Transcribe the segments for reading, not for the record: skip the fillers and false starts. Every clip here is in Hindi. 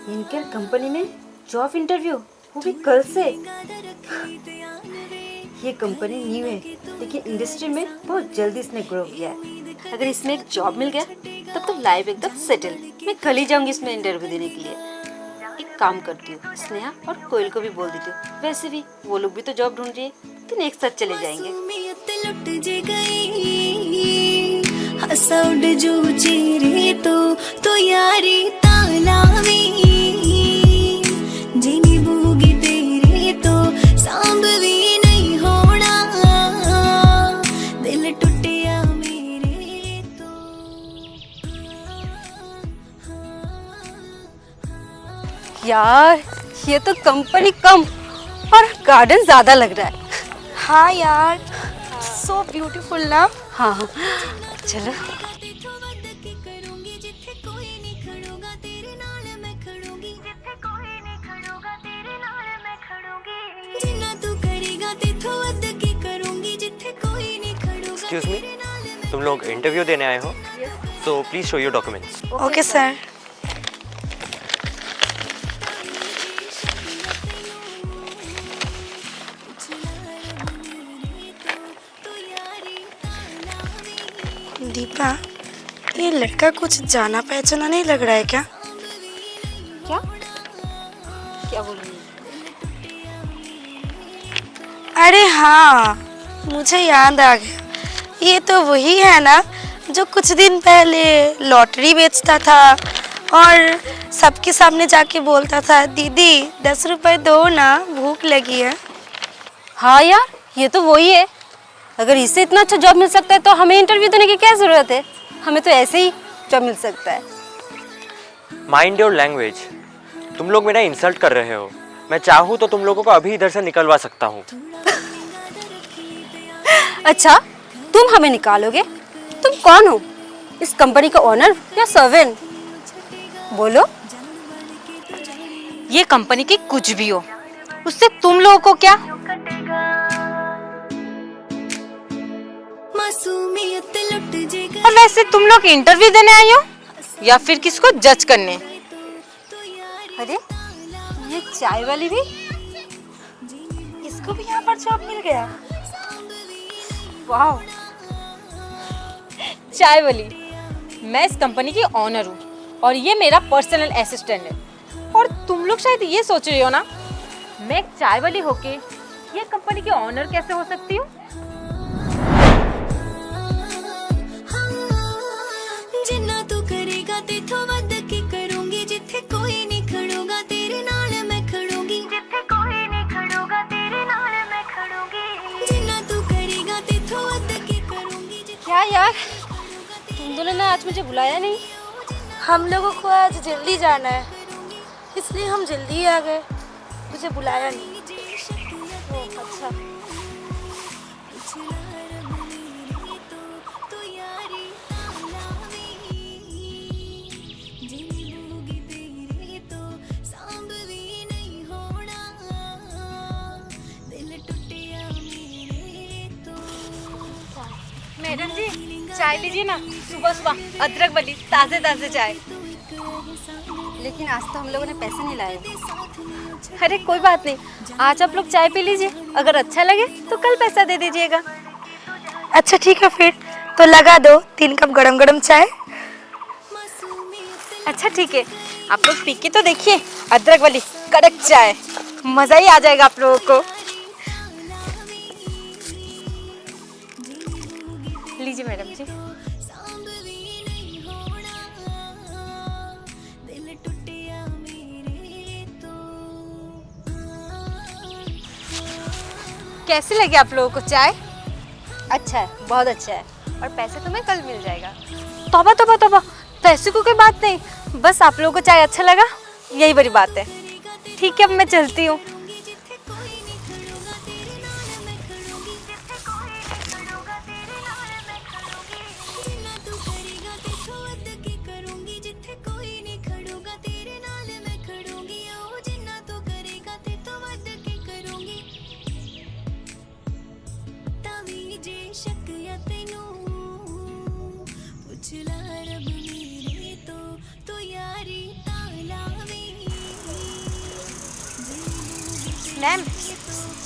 इनके कंपनी में जॉब इंटरव्यू, वो भी कल से। ये कंपनी न्यू है लेकिन इंडस्ट्री में बहुत जल्दी इसने ग्रो किया है। अगर इसमें एक जॉब मिल गया तब तो लाइफ एकदम सेटल। मैं कल ही जाऊंगी इसमें इंटरव्यू देने के लिए। एक काम करती हूँ, स्नेहा और कोयल को भी बोल देती हूँ, वैसे भी वो लोग भी तो जॉब ढूंढ रही है, तो एक साथ चले जाएंगे। तो यारी तालावी जिनी बूगी तेरे तो सांभवी नहीं होना, दिल टूटिया मेरे तो। यार ये तो कंपनी कम और गार्डन ज्यादा लग रहा है। हाँ यार, सो ब्यूटीफुल ना। हाँ चलो। एक्सक्यूज मी, तुम लोग इंटरव्यू देने आए हो? तो please show your documents. Okay sir. Deepa, ये लड़का कुछ जाना पहचाना नहीं लग रहा है क्या? क्या क्या बोल रही है? अरे हाँ, मुझे याद आ गया। ये तो वही है ना जो कुछ दिन पहले लॉटरी बेचता था और सबके सामने जाके बोलता था, दीदी 10 रुपए दो ना, भूख लगी है। हाँ यार, ये तो वही है। अगर इससे इतना अच्छा जॉब मिल सकता है तो हमें इंटरव्यू देने की क्या जरूरत है? हमें तो ऐसे ही जॉब मिल सकता है। Mind your language. तुम लोग मेरा इंसल्ट कर रहे हो। मैं चाहूँ तो तुम लोगों को अभी इधर से निकलवा सकता हूँ। अच्छा, तुम हमें निकालोगे? तुम कौन हो? इस कंपनी का ओनर या सर्वेंट? बोलो। ये कंपनी की कुछ भी हो, उससे तुम लोगों को क्या? और वैसे तुम लोग इंटरव्यू देने आई हो या फिर किसको जज करने? अरे ये चाय वाली भी? इसको भी यहाँ पर जॉब मिल गया? वाह। चाय वाली, मैं इस कंपनी की ऑनर हूँ और ये मेरा पर्सनल असिस्टेंट है। और तुम लोग शायद ये सोच रही हो ना, मैं एक चाय वाली होके ये कंपनी की ऑनर कैसे हो सकती हूँ? जिन्ना तू करेगा तेथों वध के करूंगी, जिथे कोई नहीं खड़ूंगा तेरे नाल मैं खड़ूंगी, जिथे कोई नहीं खड़ूंगा तेरे नाल मैं खड़ूंगी, जिन्ना तू करेगा तेथों वध के करूंगी। क्या यार, तुम दोनों ने आज मुझे बुलाया नहीं? हम लोगों को आज जल्दी जाना है, इसलिए हम जल्दी ही आ गए। मुझे बुलाया नहीं। ओह अच्छा। मैडम जी, चाय लीजिए ना, सुबह सुबह अदरक वाली ताजे ताजे चाय। लेकिन आज तो हम लोगों ने पैसे नहीं लाए। अरे कोई बात नहीं, आज आप लोग चाय पी लीजिए, अगर अच्छा लगे तो कल पैसा दे दीजिएगा। अच्छा ठीक है, फिर तो लगा दो 3 कप गरम गरम चाय। अच्छा ठीक है, आप लोग पी के तो देखिए अदरक वाली कड़क चाय, मजा ही आ जाएगा आप लोगों को। लीजिए मैडम जी। कैसी लगी आप लोगों को चाय? अच्छा है, बहुत अच्छा है। और पैसे तुम्हें कल मिल जाएगा। तौबा तौबा तौबा, पैसे को कोई बात नहीं, बस आप लोगों को चाय अच्छा लगा, यही बड़ी बात है। ठीक है, अब मैं चलती हूँ। पुछला रब मेरे तो यारी तालावी। मैम,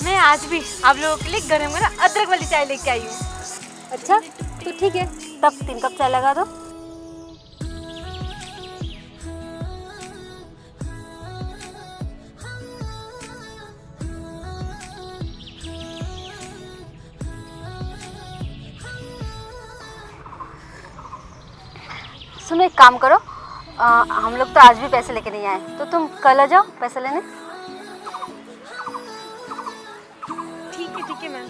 मैं आज भी आप लोगों के लिए गरम गरम अदरक वाली चाय लेके आई हूँ। अच्छा तो ठीक है, तब 3 कप चाय लगा दो। सुनो, एक काम करो, हम लोग तो आज भी पैसे लेके नहीं आए, तो तुम कल आ जाओ पैसे लेने। ठीक है मैम।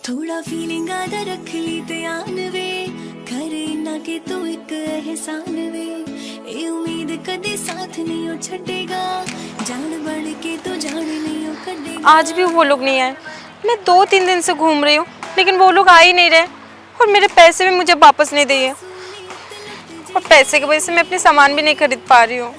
थोड़ा फीलिंग आदा रख ली ध्यान वे, करे ना कि तू एक एहसान वे, ए उम्मीद कदे साथ नहीं हो छड़ेगा, जान बढ़ के तो जान नहीं हो कदेगा। आज भी वो लोग नहीं आए। मैं 2-3 दिन से घूम रही हूँ, लेकिन वो लोग आ ही नहीं रहे और मेरे पैसे भी मुझे वापस नहीं दिए, और पैसे की वजह से मैं अपने सामान भी नहीं खरीद पा रही हूँ।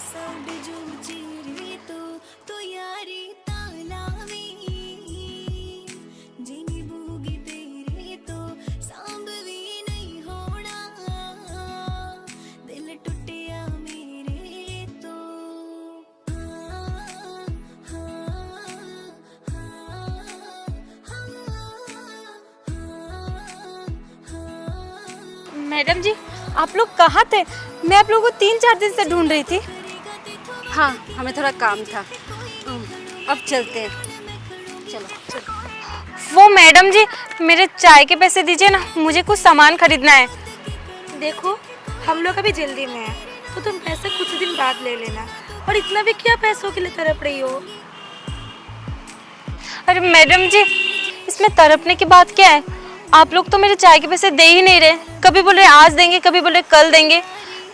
मैडम जी, आप लोग कहाँ थे? मैं आप लोगों को 3-4 दिन से ढूंढ रही थी। हाँ, हमें थोड़ा काम था, अब चलते हैं। चलो। वो मैडम जी, मेरे चाय के पैसे दीजिए ना, मुझे कुछ सामान खरीदना है। देखो, हम लोग अभी जल्दी में हैं, तो तुम पैसे कुछ दिन बाद ले लेना। और इतना भी क्या पैसों के लिए तड़प रही हो? अरे मैडम जी, इसमें तड़पने की बात क्या है? आप लोग तो मेरे चाय के पैसे दे ही नहीं रहे। कभी बोल रहे आज देंगे, कभी बोल रहे कल देंगे।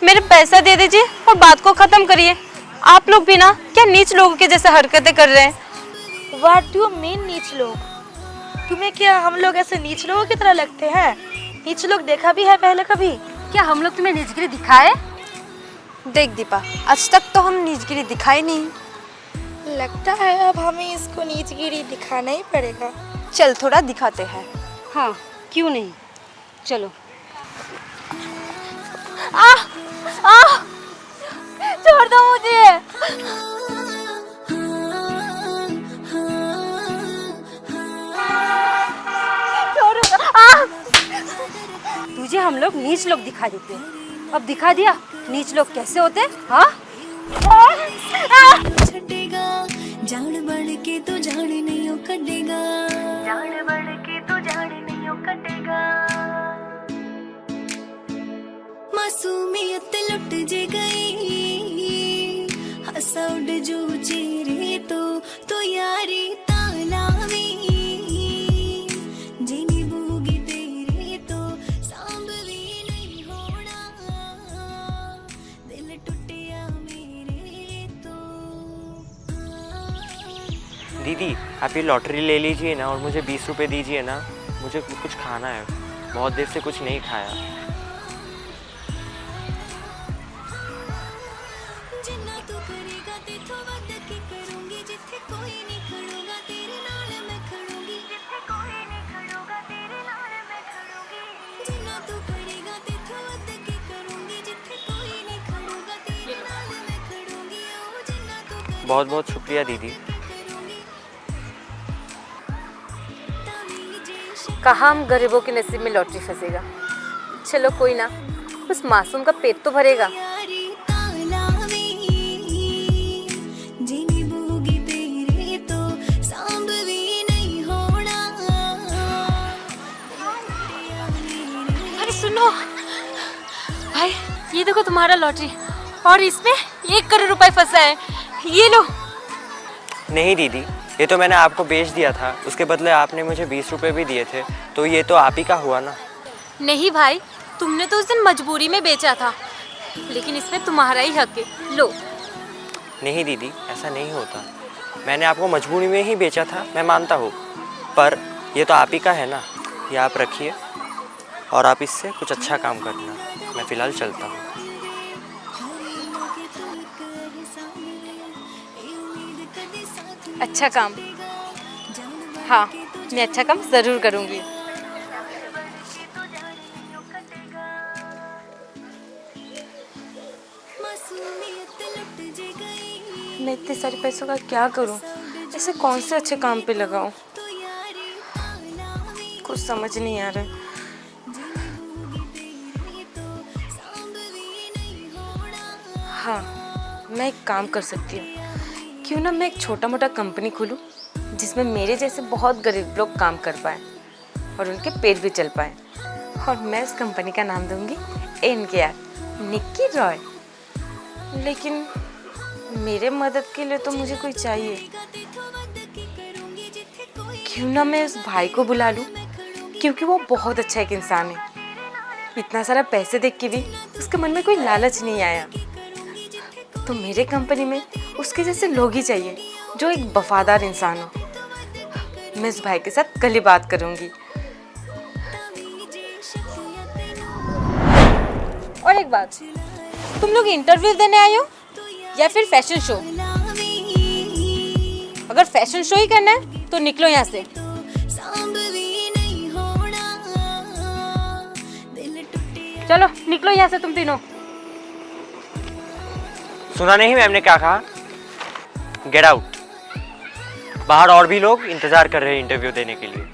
मेरे पैसा दे दीजिए और बात को ख़त्म करिए। आप लोग भी ना क्या नीच लोगों के जैसे हरकतें कर रहे हैं। व्हाट डू यू मीन नीच लोग? तुम्हें क्या हम लोग ऐसे नीच लोगों की तरह लगते हैं? नीच लोग देखा भी है पहले कभी? क्या हम लोग तुम्हें नीचगिरी दिखाए? देख दीपा, आज तक तो हम नीचगिरी दिखाई नहीं। लगता है अब हमें इसको नीचगिरी दिखाना ही पड़ेगा। चल थोड़ा दिखाते हैं। हाँ, क्यों नहीं, चलो। छोड़ दो मुझे। तुझे हम लोग नीच लोग दिखा देते हैं, अब दिखा दिया नीच लोग कैसे होते हैं। हाँ, छड़ेगा, जान बढ़ के तो जान नहीं हो कटेगा, जान बढ़ के तो जान नहीं हो कटेगा। मासूमियत लुट जे गई, हंसा उड़ जो चेहरे तो यारी तालावी, जिनी बूगी तेरे तो सांभवी नहीं होना, दिल टूटिया मेरे तो। दीदी, आप ये लॉटरी ले लीजिए ना और मुझे 20 रुपए दीजिए ना, मुझे कुछ खाना है, बहुत देर से कुछ नहीं खाया। जिन्ना तू करेगा तेथों वध के करूंगी, जिथे कोई नहीं खड़ूंगा तेरे नाल मैं खड़ूंगी, जिथे कोई नहीं खड़ूंगा तेरे नाल मैं खड़ूंगी। जिन्ना तू करेगा तेथों वध के करूंगी, जिथे कोई नहीं खड़ूंगा तेरे नाल मैं खड़ूंगी। ओ जिन्ना तू करेगा बहुत बहुत शुक्रिया दीदी। कहाँ हम गरीबों के नसीब में लॉटरी फंसेगा। चलो कोई ना, उस मासूम का पेट तो भरेगा। यारी तालावी, जिनी बूगी तेरे तो सांभवी नहीं होना। अरे सुनो भाई, ये देखो तुम्हारा लॉटरी, और इसमें 1 करोड़ रुपए फंसा है, ये लो। नहीं दीदी, ये तो मैंने आपको बेच दिया था, उसके बदले आपने मुझे 20 रुपए भी दिए थे, तो ये तो आप ही का हुआ ना। नहीं भाई, तुमने तो उस दिन मजबूरी में बेचा था, लेकिन इसमें तुम्हारा ही हक है, लो। नहीं दीदी, ऐसा नहीं होता, मैंने आपको मजबूरी में ही बेचा था, मैं मानता हूँ, पर ये तो आप ही का है ना, ये आप रखिए और आप इससे कुछ अच्छा काम करना। मैं फ़िलहाल चलता हूँ। अच्छा काम? हाँ, मैं अच्छा काम ज़रूर करूँगी। मासूमियत लुट मैं इतने सारे पैसों का क्या करूं? ऐसे कौन से अच्छे काम पे लगाऊं? कुछ समझ नहीं आ रहा है। हाँ, मैं एक काम कर सकती हूँ। क्यों ना मैं एक छोटा मोटा कंपनी खोलूँ जिसमें मेरे जैसे बहुत गरीब लोग काम कर पाए और उनके पेट भी चल पाए। और मैं इस कंपनी का नाम दूंगी NKR, निक्की रॉय। लेकिन मेरे मदद के लिए तो मुझे कोई चाहिए। क्यों ना मैं उस भाई को बुला लूं, क्योंकि वो बहुत अच्छा एक इंसान है। इतना सारा पैसे देख के भी उसके मन में कोई लालच नहीं आया। तो मेरे कंपनी में उसके जैसे लोग ही चाहिए जो एक वफादार इंसान हो। मैं इस भाई के साथ कल ही बात करूंगी। और एक बात, तुम लोग इंटरव्यू देने आए हो या फिर फैशन शो? अगर फैशन शो ही करना है तो निकलो यहाँ से। चलो निकलो यहाँ से तुम तीनों। सुना नहीं मैम ने क्या कहा? Get out. बाहर और भी लोग इंतजार कर रहे हैं इंटरव्यू देने के लिए।